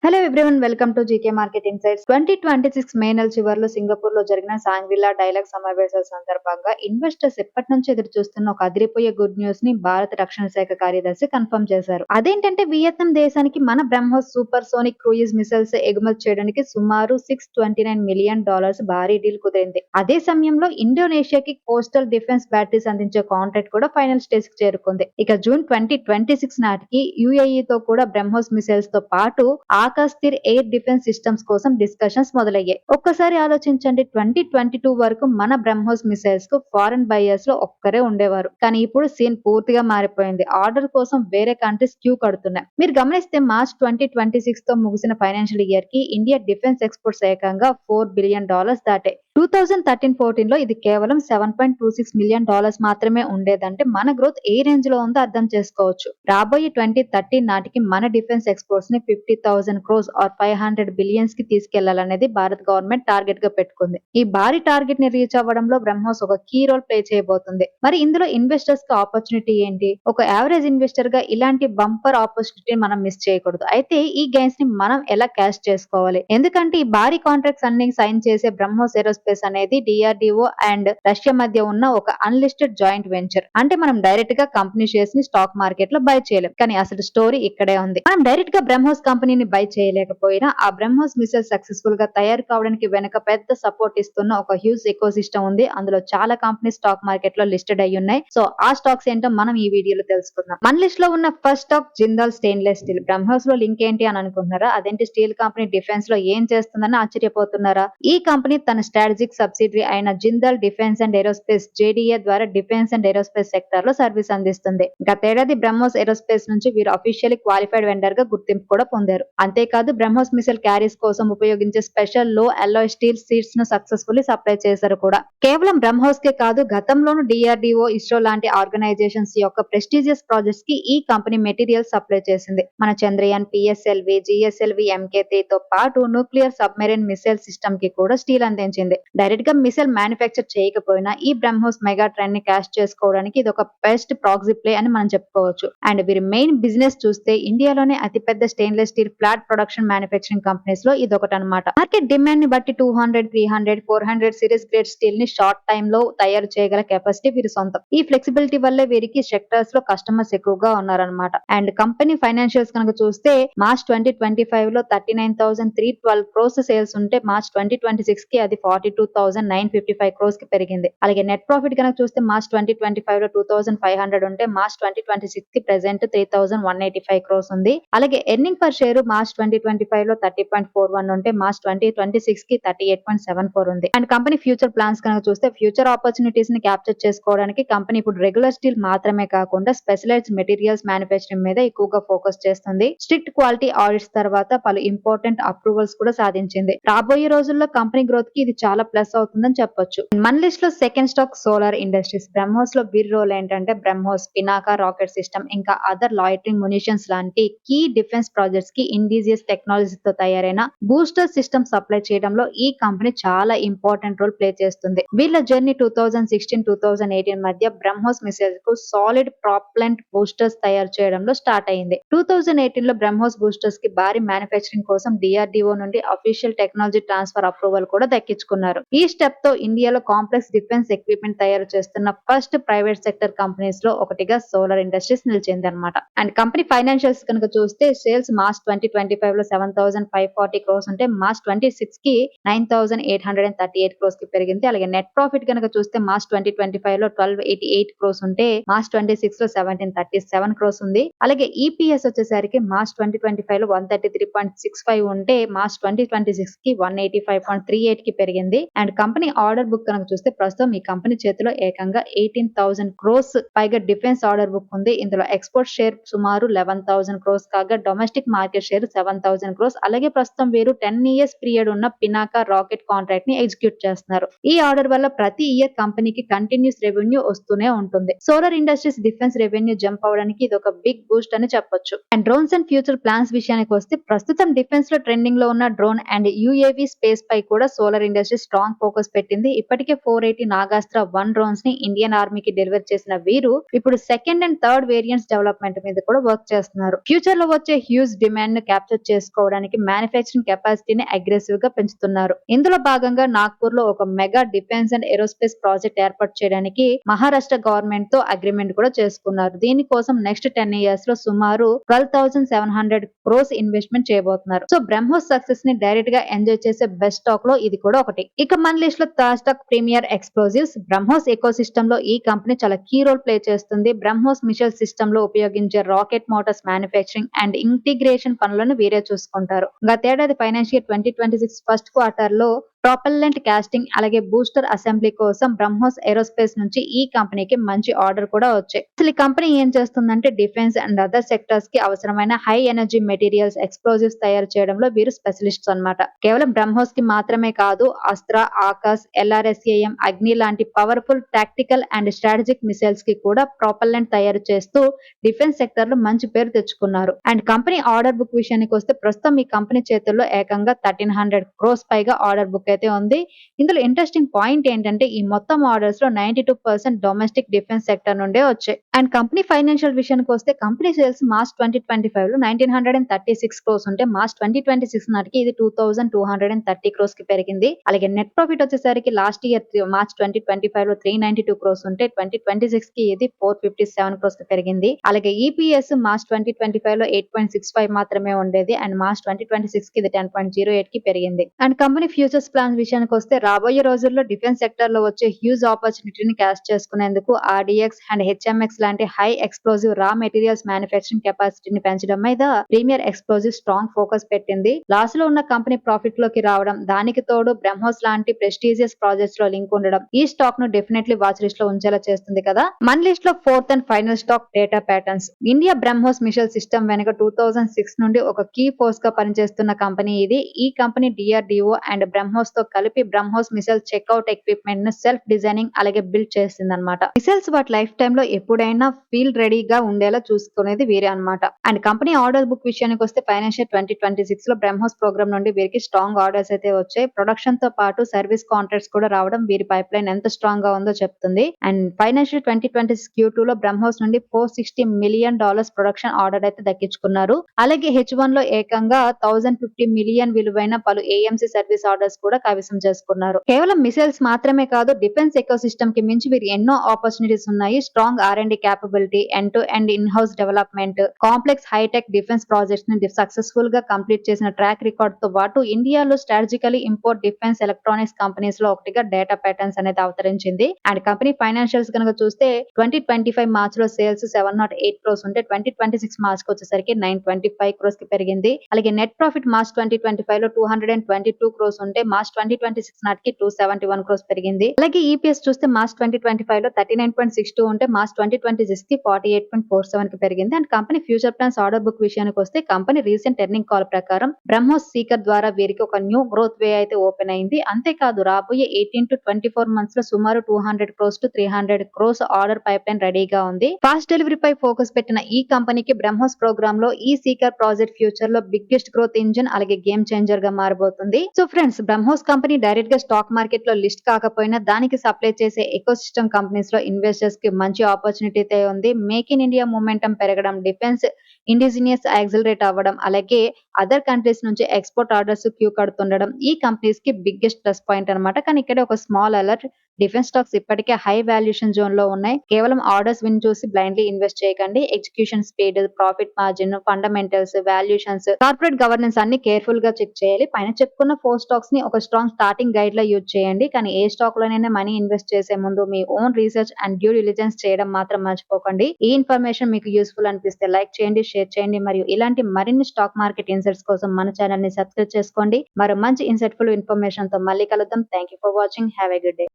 Hello everyone, welcome to GK market insights. 2026 మే నెల చివరిలో Singapore లో జరిగిన సాంగ్రిలా డైలాగ్ సమావేశాల సందర్భంగా ఇన్వెస్టర్స్ ఎప్పటి నుంచి ఎదురు చూస్తున్న ఒక అదిరిపోయే గుడ్ న్యూస్ ని భారత రక్షణ శాఖ కార్యదర్శి కన్ఫర్మ్ చేశారు. అదేంటంటే వియత్నాం దేశానికి మన BrahMos super sonic cruise missiles ఎగుమతి చేయడానికి సుమారు $629 మిలియన్ భారీ డీల్ కుదిరింది. అదే సమయంలో ఇండోనేషియాకి కోస్టల్ డిఫెన్స్ బ్యాటరీస్ అందించే కాంట్రాక్ట్ కూడా ఫైనల్ స్టేజ్ కి చేరుకుంది. ఇక జూన్ 2026 నాటికి యుఏఈ తో కూడా బ్రహ్మోస్ మిసైల్స్ తో పాటు ఆకాశ్ తీర్ ఎయిర్ డిఫెన్స్ సిస్టమ్స్ కోసం డిస్కషన్స్ మొదలయ్యాయి. ఒక్కసారి ఆలోచించండి, 2022 వరకు మన బ్రహ్మోస్ మిసైల్స్ కు ఫారెన్ బయర్స్ లో ఒక్కరే ఉండేవారు. కానీ ఇప్పుడు సీన్ పూర్తిగా మారిపోయింది. ఆర్డర్ కోసం వేరే కంట్రీస్ క్యూ కడుతున్నాయి. మీరు గమనిస్తే మార్చ్ 2026 తో ముగిసిన ఫైనాన్షియల్ ఇయర్ కి ఇండియా డిఫెన్స్ ఎక్స్పోర్ట్స్ ఏకంగా $4 బిలియన్ దాటాయి. 2013-14 లో ఇది కేవలం $7.26 మిలియన్ మాత్రమే ఉండేదంటే మన గ్రోత్ ఏ రేంజ్ లో ఉందో అర్థం చేసుకోవచ్చు. రాబోయే 2030 నాటికి మన డిఫెన్స్ ఎక్స్పోర్ట్స్ ని 50,000 crores ఆర్ 500 బిలియన్స్ కి తీసుకెళ్లాలనేది భారత్ గవర్నమెంట్ టార్గెట్ గా పెట్టుకుంది. ఈ భారీ టార్గెట్ ని రీచ్ అవ్వడంలో బ్రహ్మోస్ ఒక కీ రోల్ ప్లే చేయబోతుంది. మరి ఇందులో ఇన్వెస్టర్స్ కి ఆపర్చునిటీ ఏంటి? ఒక యావరేజ్ ఇన్వెస్టర్ గా ఇలాంటి బంపర్ ఆపర్చునిటీ మనం మిస్ చేయకూడదు. అయితే ఈ గెయిన్స్ ని మనం ఎలా క్యాష్ చేసుకోవాలి? ఎందుకంటే ఈ భారీ కాంట్రాక్ట్స్ అన్ని సైన్ చేసే బ్రహ్మోస్ ఏరోస్పేస్ అనేది డిఆర్డిఓ అండ్ రష్యా మధ్య ఉన్న ఒక అన్లిస్టెడ్ జాయింట్ వెంచర్. అంటే మనం డైరెక్ట్ గా కంపెనీ షేర్స్ ని స్టాక్ మార్కెట్ లో బై చేయలేం. కానీ అసలు స్టోరీ ఇక్కడే ఉంది. మనం డైరెక్ట్ గా బ్రహ్మోస్ కంపెనీని బై చేయలేకపోయినా ఆ బ్రహ్మోస్ మిసైల్ సక్సెస్ఫుల్ గా తయారు కావడానికి వెనక పెద్ద సపోర్ట్ ఇస్తున్న ఒక హ్యూజ్ ఎకో సిస్టమ్ ఉంది. అందులో చాలా కంపెనీ స్టాక్ మార్కెట్ లో లిస్టెడ్ అయి ఉన్నాయి. సో ఆ స్టాక్స్ ఏంటో మనం ఈ వీడియోలో తెలుసుకుందాం. మన లిస్ట్ లో ఉన్న first stock Jindal stainless steel. BrahMos లో లింక్ ఏంటి అని అనుకుంటున్నారా? అదేంటి, స్టీల్ కంపెనీ డిఫెన్స్ లో ఏం చేస్తుందని ఆశ్చర్యపోతున్నారా? ఈ కంపెనీ తన స్ట్రాటజిక్ సబ్సిడరీ అయిన Jindal defence and aerospace JDA ద్వారా డిఫెన్స్ అండ్ ఏరోస్పేస్ సెక్టర్ లో సర్వీస్ అందిస్తుంది. గతేడాది బ్రహ్మోస్ ఏరోస్పేస్ నుంచి వీరు అఫీషియల్లీ క్వాలిఫైడ్ వెండర్ గా గుర్తింపు కూడా పొందారు. అంతేకాదు బ్రహ్మోస్ మిసైల్ క్యారీస్ కోసం ఉపయోగించే స్పెషల్ లో అల్లాయ్ స్టీల్ సీట్స్ ను సక్సెస్ఫుల్లీ సప్లై చేశారు కూడా. కేవలం బ్రహ్మోస్ కే కాదు, గతంలోనూ డిఆర్డిఓ, ఇస్రో లాంటి ఆర్గనైజేషన్స్ యొక్క ప్రెస్టీజియస్ ప్రాజెక్ట్స్ కి ఈ కంపెనీ మెటీరియల్ సప్లై చేసింది. మన చంద్రయాన్, పిఎస్ఎల్వి, జిఎస్ఎల్వి, ఎంకేటీ తో పాటు న్యూక్లియర్ సబ్మెరైన్ మిసైల్ సిస్టమ్ కి కూడా స్టీల్ అందించింది. డైరెక్ట్ గా మిసైల్ మ్యానుఫ్యాక్చర్ చేయకపోయినా ఈ బ్రహ్మోస్ మెగా ట్రెండ్ ని క్యాష్ చేసుకోవడానికి ఇది ఒక బెస్ట్ ప్రాక్సీ ప్లే అని మనం చెప్పుకోవచ్చు. అండ్ వీరి మెయిన్ బిజినెస్ చూస్తే ఇండియాలోనే అతిపెద్ద stainless steel flat production manufacturing companies లో ఇది ఒకటి అనమాట. మార్కెట్ డిమాండ్ ని బట్టి 200, 300, 400 సిరీస్ గ్రేడ్ స్టీల్ ని షార్ట్ టైమ్ లో తయారు చేయగల కెపాసిటీ వీరి సొంతం. ఈ ఫ్లెక్సిబిలిటీ వల్లే వీరికి సెక్టర్స్ లో కస్టమర్స్ ఎక్కువగా ఉన్నారనమాట. అండ్ కంపెనీ ఫైనాన్షియల్స్ కనుక చూస్తే మార్చ్ 2025 లో 39,312 crores సేల్స్ ఉంటే మార్చ్ 2026 కి అది 42,955 crores కి పెరిగింది. అలాగే నెట్ ప్రాఫిట్ కనుక చూస్తే మార్చ్ 2025 లో 2,500 ఉంటే మార్చ్ 2026 కి ప్రెసెంట్ 3,185 crores ఉంది. అలాగే ఎర్నింగ్ పర్ షేర్ మార్చ్ 2025 లో 30.41 ఉంటే మార్చ్ 2026 కి 38.74 ఉంది. అండ్ కంపెనీ ఫ్యూచర్ ప్లాన్స్ కనుక చూస్తే ఫ్యూచర్ ఆపర్చునిటీస్ ని క్యాప్చర్ చేసుకోవడానికి కంపెనీ ఇప్పుడు రెగ్యులర్ స్టీల్ మాత్రమే కాకుండా స్పెషలైజ్డ్ మెటీరియల్స్ మ్యానుఫ్యాక్చరింగ్ మీద ఎక్కువగా ఫోకస్ చేస్తుంది. స్ట్రిక్ట్ క్వాలిటీ ఆడిట్స్ తర్వాత పలు ఇంపార్టెంట్ అప్రూవల్స్ కూడా సాధించింది. రాబోయే రోజుల్లో కంపెనీ గ్రోత్ కి ఇది చాలా ప్లస్ అవుతుందని చెప్పొచ్చు. మన లిస్ట్ లో second stock solar industries. BrahMos లో వీరి రోల్ ఏంటంటే బ్రహ్మోస్, పినాకా రాకెట్ సిస్టమ్, ఇంకా అదర్ లాయిటరింగ్ మునిషన్స్ లాంటి కీ డిఫెన్స్ ప్రాజెక్ట్స్ కి ఇండిజియస్ టెక్నాలజీతో తయారైన బూస్టర్ సిస్టమ్ సప్లై చేయడంలో ఈ కంపెనీ చాలా ఇంపార్టెంట్ రోల్ ప్లే చేస్తుంది. వీళ్ళ జర్నీ 2016-2018 మధ్య బ్రహ్మోస్ మిసైల్స్ కు సాలిడ్ ప్రాప్లెంట్ బూస్టర్స్ తయారు చేయడంలో స్టార్ట్ అయింది. 2018 లో బ్రహ్మోస్ బూస్టర్స్ కి భారీ మ్యానుఫ్యాక్చరింగ్ కోసం డిఆర్డిఓ నుండి అఫీషియల్ టెక్నాలజీ ట్రాన్స్ఫర్ అప్రూవల్ కూడా దక్కించుకున్నారు. ఈ స్టెప్ తో ఇండియాలో కాంప్లెక్స్ డిఫెన్స్ ఎక్విప్మెంట్ తయారు చేస్తున్న ఫస్ట్ ప్రైవేట్ సెక్టర్ కంపెనీస్ లో ఒకటిగా సోలార్ ఇండస్ట్రీస్ నిలిచింది అనమాట. అండ్ కంపెనీ ఫైనాన్షియల్స్ కనుక చూస్తే సేల్స్ మార్చ్ 2025 లో 7,540 crores ఉంటే మార్చ్ 26 కి 9,838 crores కి పెరిగింది. అలాగే నెట్ ప్రాఫిట్ కనుక చూస్తే మార్చ్ 2025 లో 1,288 crores ఉంటే మార్చ్ 26 లో 1,737 crores ఉంది. అలాగే ఈపీఎస్ వచ్చేసరికి మార్చ్ 2025 లో 133.65 ఉంటే మార్చ్ 2026 కి 185.38 కి పెరిగింది. అండ్ కంపెనీ ఆర్డర్ బుక్ కనుక చూస్తే ప్రస్తుతం ఈ కంపెనీ చేతిలో ఏకంగా 18,000 crores పైగా డిఫెన్స్ ఆర్డర్ బుక్ ఉంది. ఇందులో ఎక్స్పోర్ట్ షేర్ సుమారు 11,000 crores కాగా డొమెస్టిక్ మార్కెట్ షేర్ 7,000 crores. అలాగే ప్రస్తుతం వీరు 10 years పీరియడ్ ఉన్న పినాకా రాకెట్ కాంట్రాక్ట్ ని ఎగ్జిక్యూట్ చేస్తున్నారు. ఈ ఆర్డర్ వల్ల ప్రతి ఇయర్ కంపెనీకి కంటిన్యూస్ రెవెన్యూ వస్తూనే ఉంటుంది. Solar industries defence revenue jump అవడానికి ఇది ఒక బిగ్ బూస్ట్ అని చెప్పొచ్చు. And drones and future plans విషయానికి వస్తే ప్రస్తుతం డిఫెన్స్ లో ట్రెండింగ్ లో ఉన్న డ్రోన్ అండ్ యుఏవి స్పేస్ పై కూడా సోలార్ ఇండస్ట్రీస్ స్ట్రాంగ్ ఫోకస్ పెట్టింది. ఇప్పటికే 480 నాగాస్త్ర 1 డ్రోన్స్ ని ఇండియన్ ఆర్మీకి డెలివర్ చేసిన వీరు ఇప్పుడు second and third variants development మీద కూడా వర్క్ చేస్తున్నారు. ఫ్యూచర్ లో వచ్చే హ్యూజ్ డిమాండ్ ను క్యాప్చర్ చేసుకోవడానికి మ్యానుఫ్యాక్చరింగ్ కెపాసిటీని అగ్రెసివ్ గా పెంచుతున్నారు. ఇందులో భాగంగా నాగ్పూర్ లో ఒక mega defence and aerospace project ఏర్పాటు చేయడానికి మహారాష్ట్ర గవర్నమెంట్ తో అగ్రిమెంట్ కూడా చేసుకున్నారు. దీనికోసం నెక్స్ట్ 10 ఇయర్స్ లో సుమారు 12,700 crores ఇన్వెస్ట్మెంట్ చేయబోతున్నారు. సో బ్రహ్మోస్ సక్సెస్ ని డైరెక్ట్ గా ఎంజాయ్ చేసే బెస్ట్ స్టాక్ లో ఇది కూడా ఒకటి. ఇక మన లిస్ట్ లో third stock premier explosives. BrahMos ecosystem లో ఈ కంపెనీ చాలా కీ రోల్ ప్లే చేస్తుంది. బ్రహ్మోస్ మిసైల్ సిస్టమ్ లో ఉపయోగించే rocket Motors manufacturing and integration పనులను వీరే చూసుకుంటారు. గతేడాది ఫైనాన్షియల్ 2026 ఫస్ట్ క్వార్టర్ లో ప్రాపెల్లెంట్ కాస్టింగ్ అలాగే బూస్టర్ అసెంబ్లీ కోసం బ్రహ్మోస్ ఏరోస్పేస్ నుంచి ఈ కంపెనీకి మంచి ఆర్డర్ కూడా వచ్చాయి. అసలు ఈ కంపెనీ ఏం చేస్తుందంటే డిఫెన్స్ అండ్ అదర్ సెక్టర్స్ కి అవసరమైన హై ఎనర్జీ మెటీరియల్స్ ఎక్స్ప్లోజివ్స్ తయారు చేయడంలో వీరు స్పెషలిస్ట్స్ అన్నమాట. కేవలం బ్రహ్మోస్ కి మాత్రమే కాదు, అస్త్ర, ఆకాశ్, LRSAM, అగ్ని లాంటి powerful tactical and strategic missiles కి కూడా ప్రాపెల్లెంట్ తయారు చేస్తూ డిఫెన్స్ సెక్టర్ లో మంచి పేరు తెచ్చుకున్నారు. అండ్ కంపెనీ ఆర్డర్ బుక్ విషయానికి వస్తే ప్రస్తుతం ఈ కంపెనీ చేతుల్లో ఏకంగా 1300 crores పైగా ఆర్డర్ బుక్ అయితే ఉంది. ఇందులో ఇంట్రెస్టింగ్ పాయింట్ ఏంటంటే ఈ మొత్తం ఆర్డర్స్ లో 92% డొమెస్టిక్ డిఫెన్స్ సెక్టర్ నుండే వచ్చాయి. అండ్ కంపెనీ ఫైనాన్షియల్ విషయానికి వస్తే కంపెనీ సేల్స్ మార్చ్ 2025 లో 1936 crores ఉంటే మార్చ్ 2026 నాటికి ఇది 2230 crores కి పెరిగింది. అలాగే నెట్ ప్రాఫిట్ వచ్చేసరికి లాస్ట్ ఇయర్ మార్చ్ 2025 లో 392 crores ఉంటే 2026 కి ఇది 457 crores కి పెరిగింది. అలాగే EPS మార్చ్ 2025 లో 8.65 మాత్రమే ఉండేది అండ్ మార్చ్ 2026 కి ఇది 10.08 కి పెరిగింది. అండ్ కంపెనీ ఫ్యూచర్స్ ప్లాన్స్ విషయానికి వస్తే రాబోయే రోజుల్లో డిఫెన్స్ సెక్టర్ లో వచ్చే హ్యూజ్ ఆపర్చునిటీని క్యాచ్ చేసుకునేందుకు RDX అండ్ HMX లాంటి high explosive raw materials manufacturing కెపాసిటీని పెంచడం మీద ప్రీమియర్ ఎక్స్ప్లోజివ్ స్ట్రాంగ్ ఫోకస్ పెట్టింది. లాస్ లో ఉన్న కంపెనీ ప్రాఫిట్ లోకి రావడం, దానికి తోడు బ్రహ్మోస్ లాంటి ప్రెస్టీజియస్ ప్రాజెక్ట్స్ లో లింక్ ఉండడం ఈ స్టాక్ ను డెఫినెట్లీ వాచ్ లిస్ట్ లో ఉంచేలా చేస్తుంది కదా. మన లిస్ట్ లో fourth and final stock data patterns. India BrahMos missile system వెనుక 2006 నుండి ఒక కీ ఫోర్స్ గా పనిచేస్తున్న కంపెనీ ఇది. ఈ కంపెనీ DRDO అండ్ బ్రహ్మోస్ తో కలిపి బ్రహ్మోస్ మిసైల్ చెక్అవుట్ ఎక్విప్మెంట్ ను సెల్ఫ్ డిజైనింగ్ అలాగే బిల్డ్ చేసింది అనమాట. మిసైల్స్ వాటి లైఫ్ టైమ్ లో ఎప్పుడైనా ఫీల్డ్ రెడీగా ఉండేలా చూసుకునేది వీరే అనమాట. అండ్ కంపెనీ ఆర్డర్ బుక్ విషయానికి వస్తే ఫైనాన్షియల్ 2026 లో బ్రహ్మోస్ ప్రోగ్రామ్ నుండి వీరికి స్ట్రాంగ్ ఆర్డర్స్ అయితే వచ్చాయి. ప్రొడక్షన్ తో పాటు సర్వీస్ కాంట్రాక్ట్స్ కూడా రావడం వీరి పైప్ లైన్ ఎంత స్ట్రాంగ్ గా ఉందో చెప్తుంది. అండ్ ఫైనాన్షియల్ 2026 Q2 లో బ్రహ్మోస్ నుండి $460 million ప్రొడక్షన్ ఆర్డర్ అయితే దక్కించుకున్నారు. అలాగే H1 లో ఏకంగా 1050 million విలువైన పలు AMC సర్వీస్ ఆర్డర్స్ కూడా కైవసం చేసుకున్నారు. కేవలం మిసైల్స్ మాత్రమే కాదు, డిఫెన్స్ ఎకో సిస్టమ్ కి మించి వీరు ఎన్నో ఆపర్చునిటీస్ ఉన్నాయి. Strong R&D capability, end to end in house development, complex hi-tech defence projects ని సక్సెస్ఫుల్ గా కంప్లీట్ చేసిన ట్రాక్ రికార్డ్ తో పాటు ఇండియాలో strategically import defence electronics companies లో ఒకటిగా డేటా ప్యాటర్న్స్ అనేది అవతరించింది. అండ్ కంపెనీ ఫైనాన్షియల్స్ కనుక చూస్తే 2025 మార్చ్ లో సేల్స్ 708 crores ఉంటే 2026 మార్చ్ కి వచ్చేసరికి 925 crores కి పెరిగింది. అలాగే నెట్ ప్రాఫిట్ మార్చ్ 2025 లో 222 crores ఉంటే మార్చ్ 2026 నాటికి 271 crores పెరిగింది. అలాగే EPS చూస్తే మార్చ్ 2025 లో 39.62 ఉంటే మార్చ్ 2026 కి 48.47 కి పెరిగింది. And company future plans order book విషయానికి వస్తే కంపెనీ రీసెంట్ ఎర్నింగ్ కాల్ ప్రకారం బ్రహ్మోస్ సీకర్ ద్వారా వీరికి ఒక న్యూ గ్రోత్ వే అయితే ఓపెన్ అయింది. అంతేకాదు రాబోయే 18 to 24 months లో సుమారు 200 crores to 300 crores order pipe line రెడీగా ఉంది. ఫాస్ట్ డెలివరీ పై ఫోకస్ పెట్టిన ఈ కంపెనీకి బ్రహ్మోస్ ప్రోగ్రామ్ లో ఈ సీకర్ ప్రాజెక్ట్ ఫ్యూచర్ లో బిగ్గెస్ట్ గ్రోత్ ఇంజిన్ అలాగే గేమ్ చేంజర్ గా మారబోతుంది. So friends, BrahMos company direct గా స్టాక్ మార్కెట్ లో లిస్ట్ కాకపోయినా దానికి సప్లై చేసే ఎకో సిస్టమ్ కంపెనీస్ లో ఇన్వెస్టర్స్ కి మంచి ఆపర్చునిటీ అయితే ఉంది. మేక్ ఇన్ ఇండియా మూమెంటం పెరగడం, డిఫెన్స్ ఇండిజినియస్ యాక్సిలరేట్ అవ్వడం, అలాగే అదర్ కంట్రీస్ నుంచి ఎక్స్పోర్ట్ ఆర్డర్స్ క్యూ కడుతుండడం ఈ కంపెనీస్ కి బిగ్గెస్ట్ ప్లస్ పాయింట్ అనమాట. కానీ ఇక్కడ ఒక స్మాల్ అలర్ట్, డిఫెన్స్ స్టాక్స్ ఇప్పటికే హై వాల్యుయేషన్ జోన్ లో ఉన్నాయి. కేవలం ఆర్డర్స్ విన్ చూసి బ్లైండ్లీ ఇన్వెస్ట్ చేయకండి. Execution speed, profit margin, fundamentals, valuations, corporate governance అన్ని కేర్ఫుల్ గా చెక్ చేయాలి. పైన చెప్పుకున్న 4 స్టాక్స్ ని ఒక స్ట్రాంగ్ స్టార్టింగ్ గైడ్ లా యూజ్ చేయండి. కానీ ఏ స్టాక్ లోనైనా మనీ ఇన్వెస్ట్ చేసే ముందు మీ own research and due diligence చేయడం మాత్రం మర్చిపోకండి. ఈ ఇన్ఫర్మేషన్ మీకు యూస్ఫుల్ అనిపిస్తే లైక్ చేయండి, షేర్ చేయండి మరియు ఇలాంటి మరిన్ని స్టాక్ మార్కెట్ ఇన్సైట్స్ కోసం మన ఛానల్ ని సబ్స్క్రైబ్ చేసుకోండి. మరో మంచి ఇన్సైట్ఫుల్ ఇన్ఫర్మేషన్ తో మళ్ళీ కలుద్దాం. Thank you for watching. Have a good day.